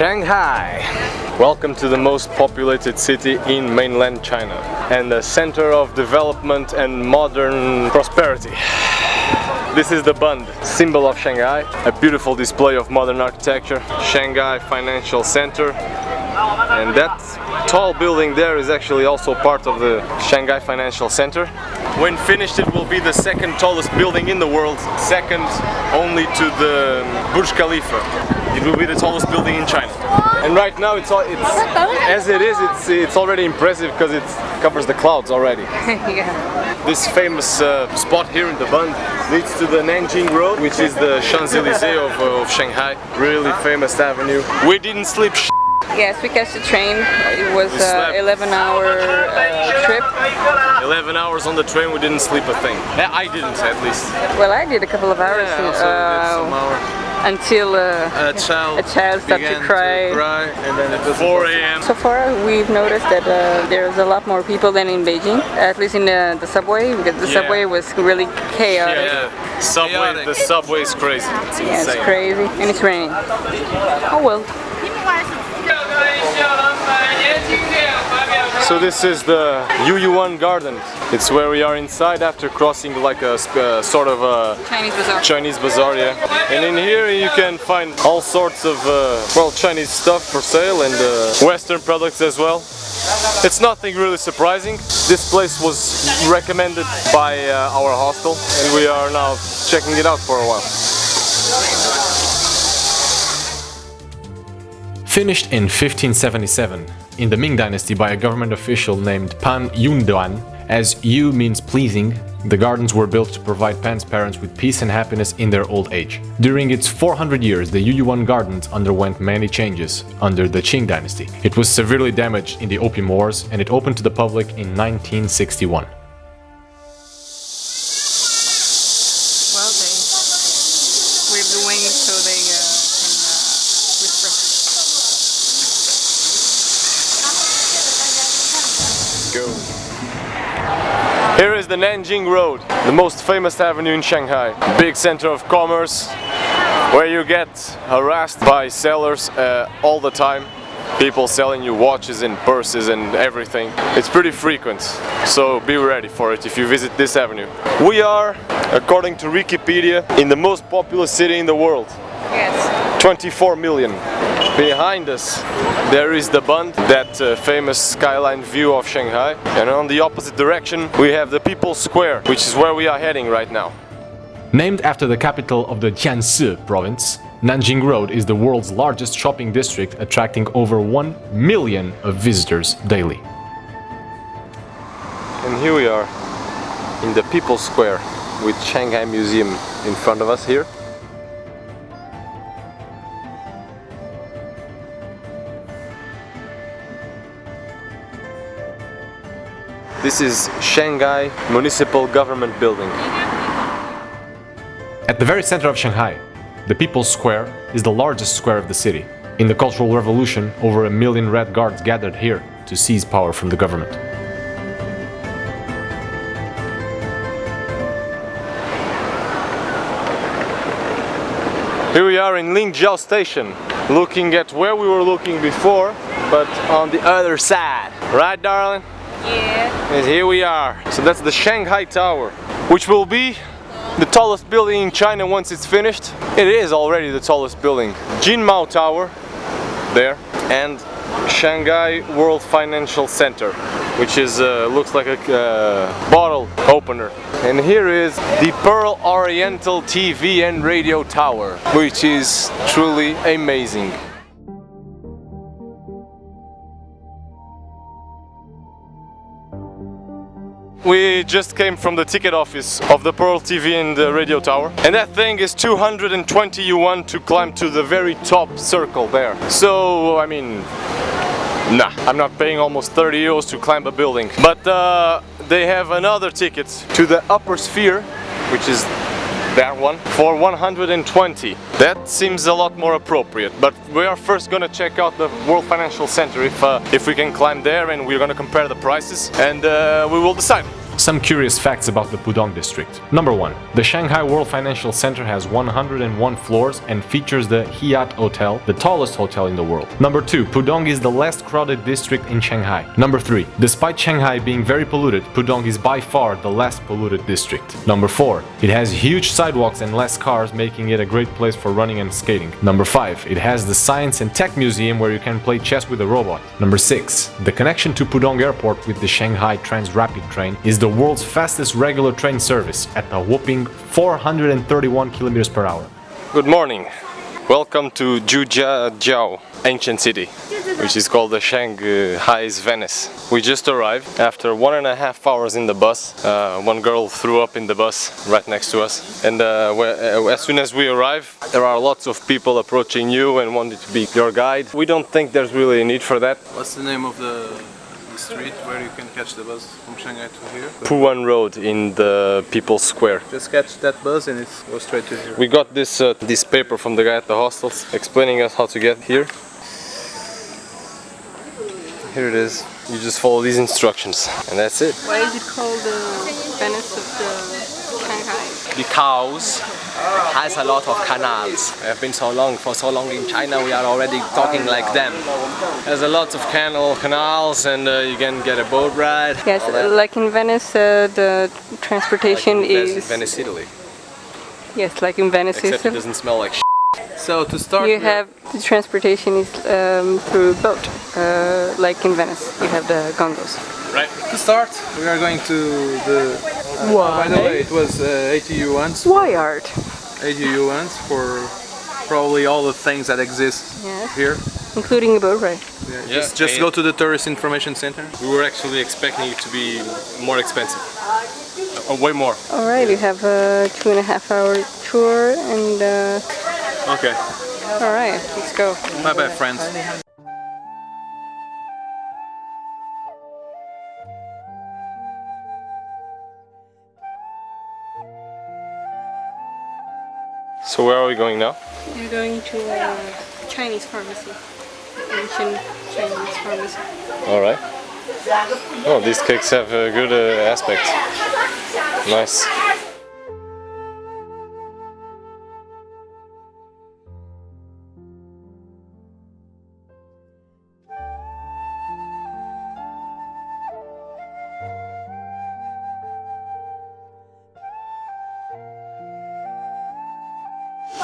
Shanghai! Welcome to the most populated city in mainland China and the center of development and modern prosperity. This is the Bund, symbol of Shanghai, a beautiful display of modern architecture, Shanghai Financial Center, and that tall building there is actually also part of the Shanghai Financial Center. When finished, it will be the second tallest building in the world, second only to the Burj Khalifa. It will be the tallest building in China. And right now it's already impressive because it covers the clouds already. Yeah. This famous spot here in the Bund leads to the Nanjing Road, which is the Champs-Élysées of Shanghai. Really famous avenue. We didn't sleep Yes, we catch the train. It was an 11-hour trip. 11 hours on the train, we didn't sleep a thing. I didn't, at least. Well, I did a couple of hours. Until a child started to cry. And then it was 4 a.m. So far, we've noticed that there's a lot more people than in Beijing, at least in the subway, because the subway was really chaotic. Yeah, the subway is crazy. It's yeah, insane. It's crazy, and it's raining. Oh well. So this is the Yuyuan Garden. It's where we are inside after crossing like a sort of a Chinese bazaar, yeah. And in here you can find all sorts of Chinese stuff for sale and Western products as well. It's nothing really surprising. This place was recommended by our hostel and we are now checking it out for a while. Finished in 1577, in the Ming Dynasty by a government official named Pan Yunduan, as Yu means pleasing, the gardens were built to provide Pan's parents with peace and happiness in their old age. During its 400 years, the Yuyuan Gardens underwent many changes under the Qing Dynasty. It was severely damaged in the Opium Wars and it opened to the public in 1961. Well, they wave the wings so they can whisper. Go. Here is the Nanjing Road, the most famous avenue in Shanghai. Big center of commerce, where you get harassed by sellers all the time. People selling you watches and purses and everything. It's pretty frequent, so be ready for it if you visit this avenue. We are, according to Wikipedia, in the most populous city in the world. Yes. 24 million. Behind us there is the Bund, that famous skyline view of Shanghai, and on the opposite direction we have the People's Square, which is where we are heading right now. Named after the capital of the Jiangsu province, Nanjing Road is the world's largest shopping district, attracting over 1 million of visitors daily. And here we are in the People's Square with Shanghai Museum in front of us here. This is Shanghai Municipal Government Building. At the very center of Shanghai, the People's Square is the largest square of the city. In the Cultural Revolution, over 1 million Red Guards gathered here to seize power from the government. Here we are in Zhujiajiao station, looking at where we were looking before, but on the other side. Right, darling? Yeah. And here we are. So that's the Shanghai Tower, which will be the tallest building in China once it's finished. It is already the tallest building. Jinmao Tower, there, and Shanghai World Financial Center, which is looks like a bottle opener. And here is the Pearl Oriental TV and Radio Tower, which is truly amazing. We just came from the ticket office of the Pearl TV and the Radio Tower, and that thing is 220 yuan to climb to the very top circle there. So, I mean, nah, I'm not paying almost 30 euros to climb a building. But they have another ticket to the upper sphere, which is that one, for 120. That seems a lot more appropriate, but we are first gonna check out the World Financial Center if we can climb there, and we're gonna compare the prices, and we will decide. Some curious facts about the Pudong district. Number 1. The Shanghai World Financial Center has 101 floors and features the Hyatt Hotel, the tallest hotel in the world. Number 2. Pudong is the less crowded district in Shanghai. Number 3. Despite Shanghai being very polluted, Pudong is by far the less polluted district. Number 4. It has huge sidewalks and less cars, making it a great place for running and skating. Number 5. It has the Science and Tech Museum where you can play chess with a robot. Number 6. The connection to Pudong Airport with the Shanghai Trans-Rapid train is the world's fastest regular train service at a whopping 431 kilometers per hour. Good morning. Welcome to Zhujiajiao, ancient city, which is called the Shanghai's Venice. We just arrived after 1.5 hours in the bus. One girl threw up in the bus right next to us. And as soon as we arrive, there are lots of people approaching you and wanting to be your guide. We don't think there's really a need for that. What's the name of the street where you can catch the bus from Shanghai to here? Puan Road in the People's Square. Just catch that bus and it goes straight to here. We got this paper from the guy at the hostels explaining us how to get here. Here it is. You just follow these instructions and that's it. Why is it called the Venice of the Shanghai? Because it has a lot of canals. We have been for so long in China, we are already talking like them. There's a lot of canals and you can get a boat ride. Yes, like in Venice, the transportation is... Venice, Italy. Yes, like in Venice, Except it doesn't smell like So to start, you have the transportation is through boat, like in Venice. You have the gongos. Right. to start, we are going to the... Why? By the way, it was 80 yuans. Why art? 80 yuans for probably all the things that exist Yes. here. Including a boat ride. Yeah, just go to the tourist information center. We were actually expecting it to be more expensive. Way more. Alright, you have a 2.5 hour tour and Okay. alright, let's go. Bye bye, friends. So where are we going now? You're going to a Chinese pharmacy. Ancient Chinese pharmacy. Alright. Oh, these cakes have a good aspect. Nice.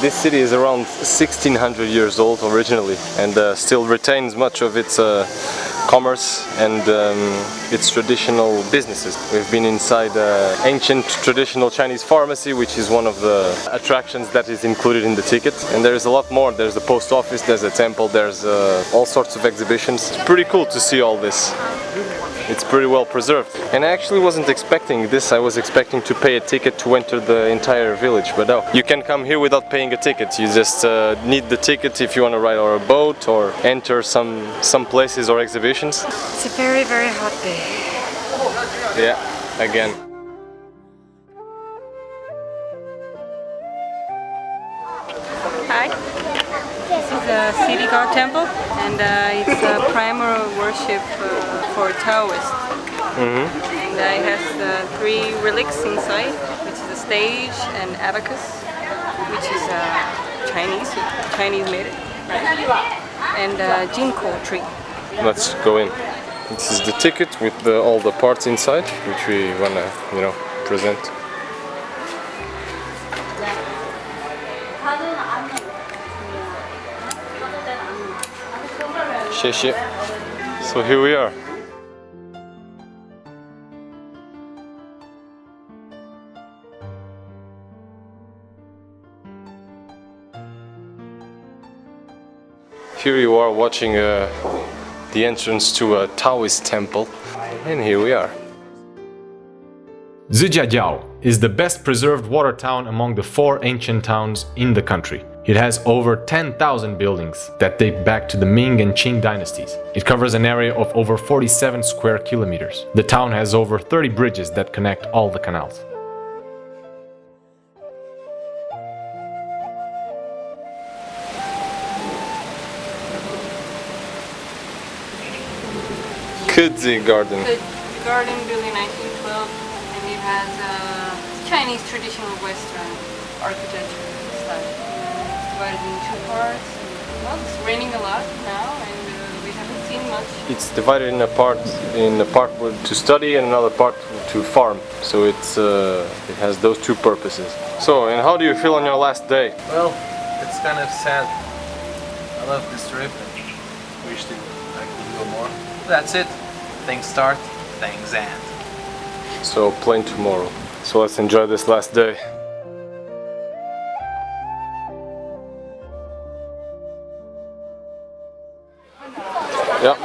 This city is around 1600 years old originally and still retains much of its commerce and its traditional businesses. We've been inside ancient traditional Chinese pharmacy, which is one of the attractions that is included in the ticket. And there's a lot more. There's a post office, there's a temple, there's all sorts of exhibitions. It's pretty cool to see all this. It's pretty well preserved. And I actually wasn't expecting this. I was expecting to pay a ticket to enter the entire village, but no. You can come here without paying a ticket. You just need the ticket if you want to ride on a boat or enter some places or exhibitions. It's a very, very hot day. Yeah, again. Hi. This is a city god temple and it's a primary worship for Taoists. And it has 3 relics inside, which is a stage, an abacus, which is Chinese made it, right? And a ginkgo tree. Let's go in. This is the ticket with all the parts inside, which we wanna, present. Xie. So here we are. Here you are watching the entrance to a Taoist temple, and here we are. Zhujiajiao is the best preserved water town among the 4 ancient towns in the country. It has over 10,000 buildings that date back to the Ming and Qing dynasties. It covers an area of over 47 square kilometers. The town has over 30 bridges that connect all the canals. Kudzi Garden. The garden built in 1912. has Chinese traditional Western architecture style. It's divided in two parts. Well, it's raining a lot now, and we haven't seen much. It's divided in a part to study and another part to farm. So it has those two purposes. So, and how do you feel on your last day? Well, it's kind of sad. I love this trip and wish that I could go more. That's it. Things start, things end. So, plane tomorrow. So let's enjoy this last day. Yeah.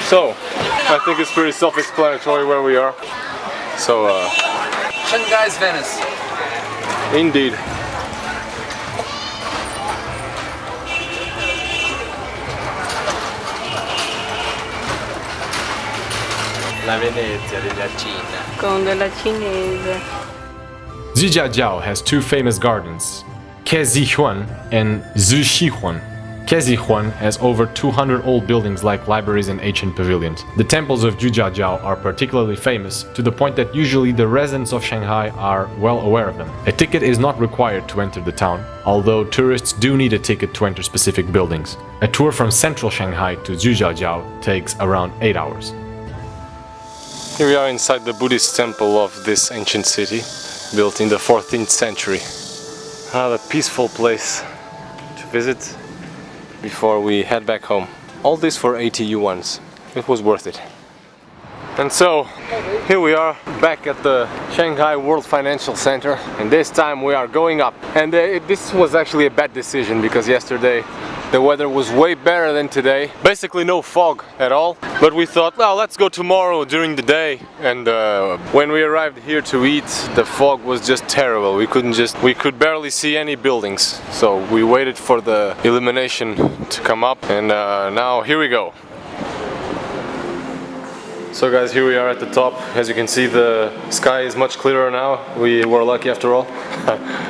So, I think it's pretty self-explanatory where we are. So, Shanghai's Venice. indeed. La Venezia della Cina. Gondola cinese. Zhujiajiao has two famous gardens, Kezihuan and Zhujiajiao. Kezihuan has over 200 old buildings like libraries and ancient pavilions. The temples of Zhujiajiao are particularly famous, to the point that usually the residents of Shanghai are well aware of them. A ticket is not required to enter the town, although tourists do need a ticket to enter specific buildings. A tour from central Shanghai to Zhujiajiao takes around 8 hours. Here we are inside the Buddhist temple of this ancient city, built in the 14th century. Another peaceful place to visit before we head back home. All this for 80 yuans. It was worth it. And so, here we are back at the Shanghai World Financial Center, and this time we are going up. And this was actually a bad decision because yesterday the weather was way better than today. Basically no fog at all. But we thought, well, let's go tomorrow during the day. And when we arrived here to eat, the fog was just terrible. We could barely see any buildings. So we waited for the illumination to come up, and now here we go. So guys, here we are at the top. As you can see, the sky is much clearer now. We were lucky after all.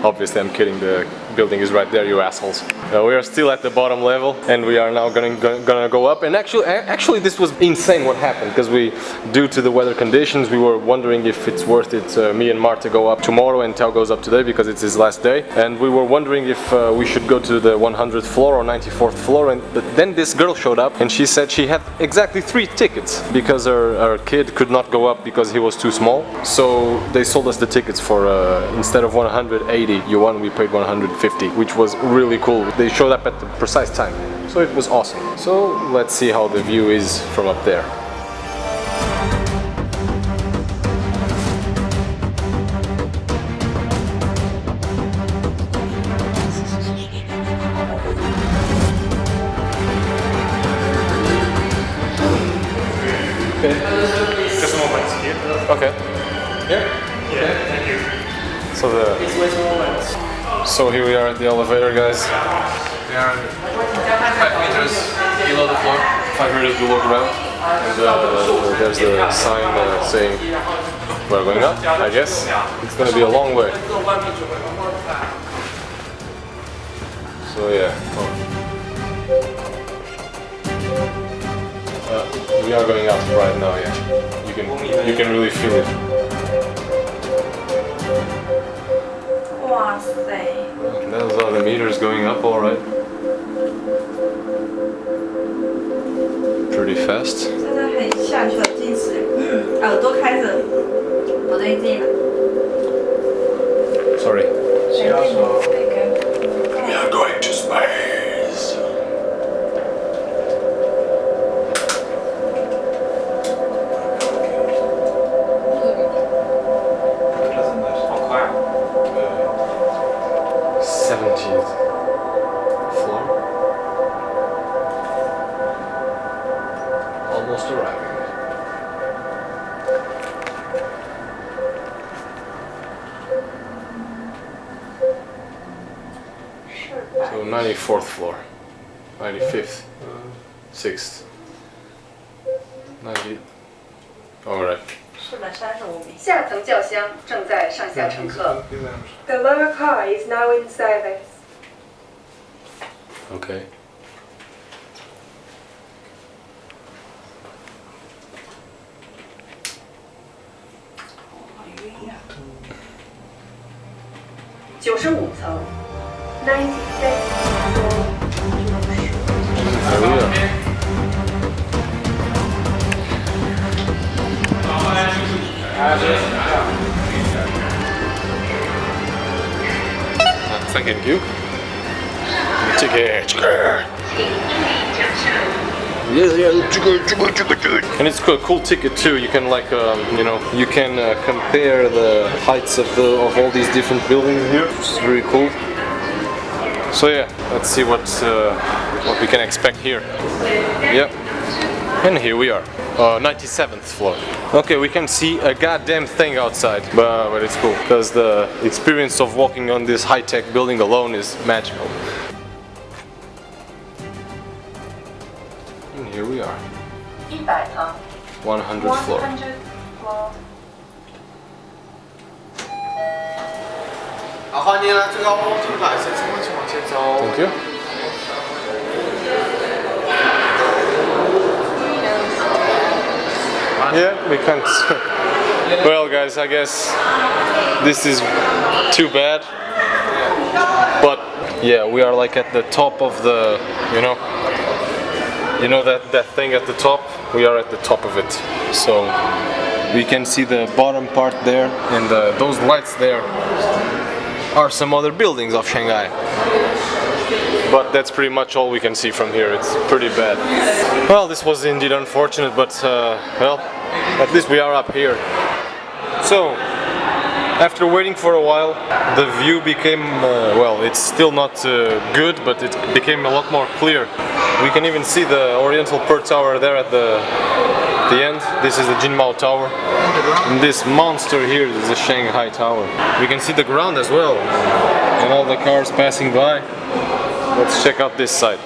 Obviously I'm kidding, the building is right there, you assholes. We are still at the bottom level, and we are now gonna go up. And actually this was insane what happened, because due to the weather conditions, we were wondering if it's worth it, me and Marta go up tomorrow and Tao goes up today because it's his last day. And we were wondering if we should go to the 100th floor or 94th floor, but then this girl showed up and she said she had exactly 3 tickets because her kid could not go up because he was too small. So they sold us the tickets for instead of 180 yuan, we paid 150, which was really cool. They showed up at the precise time, so it was awesome. So let's see how the view is from up there. Okay. Yeah. Yeah. Thank you. So here we are at the elevator, guys. We are 5 meters below the floor. 5 meters below ground. And there's the sign saying we're going up. I guess it's gonna be a long way. So yeah. We are going up right now. Yeah. You can really feel it. Those are the meters going up, all right. Pretty fast. Sorry. We are going to space. Almost arriving. So 94th floor, 95th, 6th, 90. All right. 下层轿厢正在上下乘客。The lower car is now in service. Okay. 95层，98th floor。 Thank you. Ticket. And it's a cool ticket too. You can like, you can compare the heights of all these different buildings here. It's very cool. So yeah, let's see what we can expect here. Yep. And here we are, 97th floor. Okay, we can see a goddamn thing outside, but it's cool because the experience of walking on this high-tech building alone is magical. And here we are, 100th floor. Thank you. Yeah, we can't. Well, guys, I guess this is too bad. But yeah, we are like at the top of the, that thing at the top. We are at the top of it, so we can see the bottom part there, and those lights there are some other buildings of Shanghai. But that's pretty much all we can see from here. It's pretty bad. Well, this was indeed unfortunate, but well, at least we are up here. So, after waiting for a while, the view became, well, it's still not good, but it became a lot more clear. We can even see the Oriental Pearl Tower there at the end. This is the Jinmao Tower. And this monster here is the Shanghai Tower. We can see the ground as well, and all the cars passing by. Let's check out this side.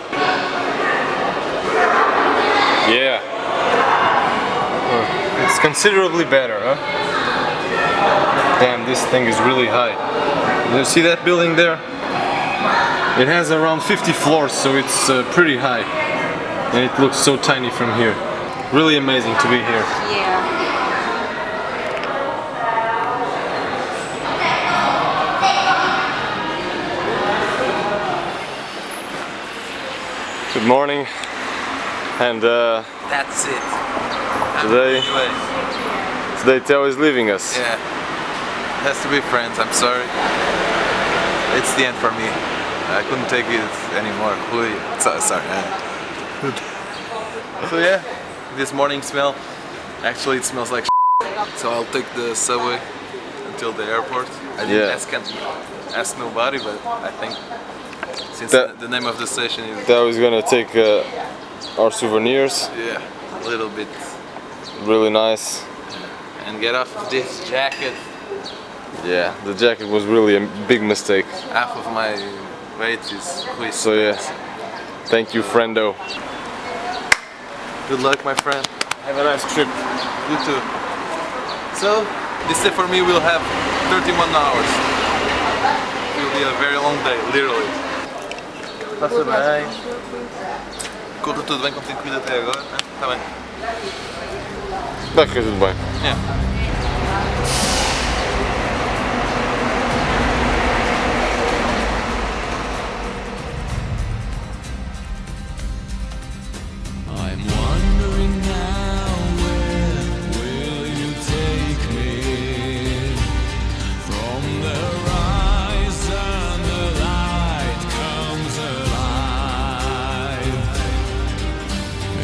Yeah. It's considerably better, huh? Damn, this thing is really high. You see that building there? It has around 50 floors, so it's pretty high. And it looks so tiny from here. Really amazing to be here. Yeah. Good morning, and That's it. today Teo is leaving us. Yeah, has to be friends. I'm sorry. It's the end for me. I couldn't take it anymore. Sorry. So yeah, this morning smell. Actually, it smells like. So I'll take the subway until the airport. I didn't ask nobody, but I think. Since the name of the station is... That was gonna take our souvenirs. Yeah, a little bit. Really nice. And get off of this jacket. Yeah, the jacket was really a big mistake. Half of my weight is squeezed. So yeah, thank you, friendo. Good luck, my friend. Have a nice trip. You too. So, this day for me will have 31 hours. It will be a very long day, literally. Passa bem. Correu tudo bem como tem corrido até agora? Está bem. Vai correr tudo bem. Yeah.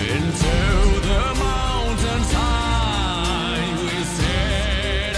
Into the mountains high, we set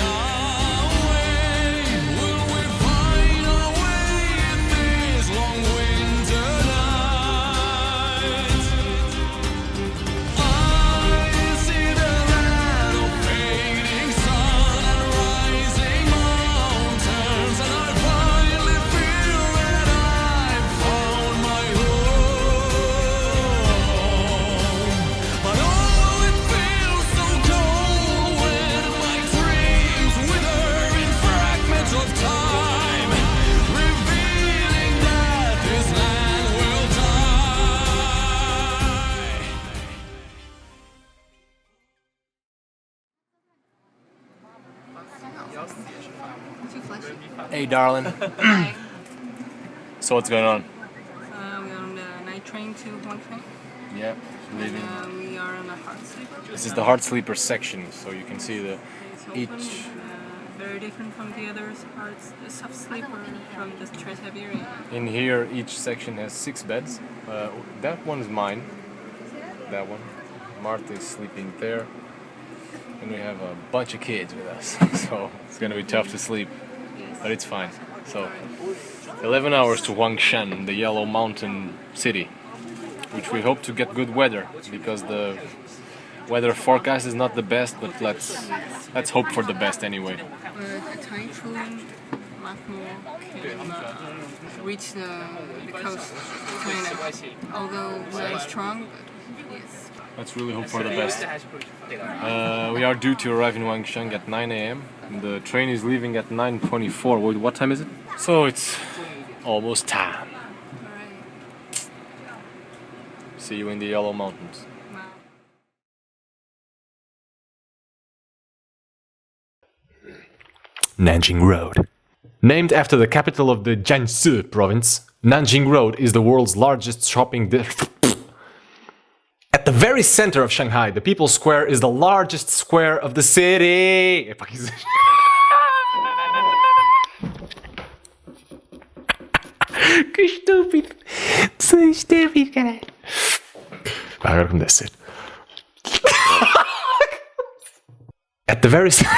Hey, darling. So what's going on? We're on the night train to Huangshan. Yeah, leaving. We are on a hard sleeper. This is the hard sleeper section, so you can see the It's open, each. very different from the other soft sleeper from the Trans-Siberian. In here, each section has 6 beds. That one's mine. That one. Martha is sleeping there. And we have a bunch of kids with us, so it's gonna be tough to sleep, but it's fine. So, 11 hours to Huangshan, the Yellow Mountain city, which we hope to get good weather, because the weather forecast is not the best, but let's hope for the best anyway. A typhoon much more can reach the coast of China, although very strong, but yes. Let's really hope for the best. We are due to arrive in Huangshan at 9 a.m. The train is leaving at 9:24. What time is it? So it's almost time. See you in the Yellow Mountains. Nanjing Road. Named after the capital of the Jiangsu province, Nanjing Road is the world's largest shopping district. At the very center of Shanghai, the People's Square is the largest square of the city. Que estúpido. Sou estúpido, caralho. Agora como deve ser. At the very center...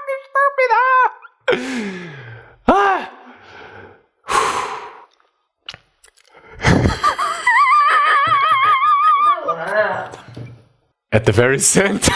Que estúpido. Ah! At the very center.